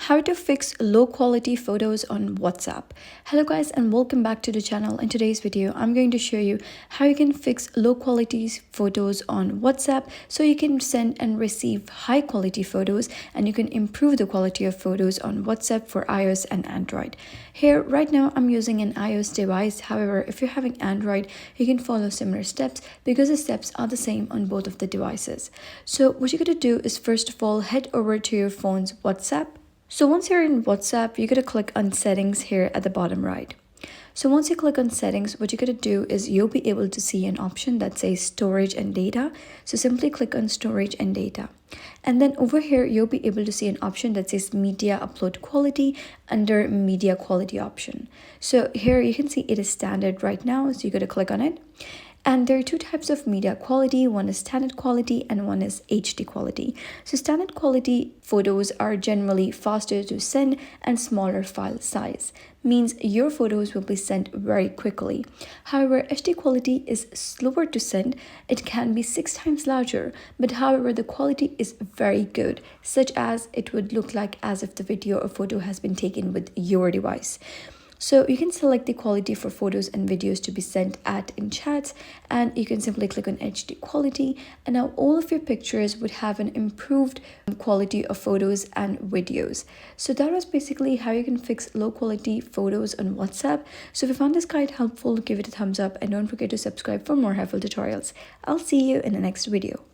how to fix low quality photos on WhatsApp. Hello guys, and welcome back to the channel. In today's video I'm going to show you how you can fix low quality photos on WhatsApp so you can send and receive high quality photos, and you can improve the quality of photos on WhatsApp for iOS and Android. Here right now I'm using an iOS device. However, if you're having Android, you can follow similar steps because the steps are the same on both of the devices. So what you're going to do is, first of all, head over to your phone's WhatsApp. So once you're in WhatsApp, you're going to click on settings here at the bottom right. So once you click on settings, what you're going to do is you'll be able to see an option that says storage and data. So simply click on storage and data. And then over here, you'll be able to see an option that says media upload quality under media quality option. So here you can see it is standard right now. So you're going to click on it. And there are two types of media quality. One is standard quality and one is HD quality. So standard quality photos are generally faster to send and smaller file size, means your photos will be sent very quickly. However, HD quality is slower to send. It can be 6 times larger, but however, the quality is very good, such as it would look like as if the video or photo has been taken with your device. So you can select the quality for photos and videos to be sent in chats, and you can simply click on HD quality, and now all of your pictures would have an improved quality of photos and videos. So that was basically how you can fix low quality photos on WhatsApp. So if you found this guide helpful, give it a thumbs up and don't forget to subscribe for more helpful tutorials. I'll see you in the next video.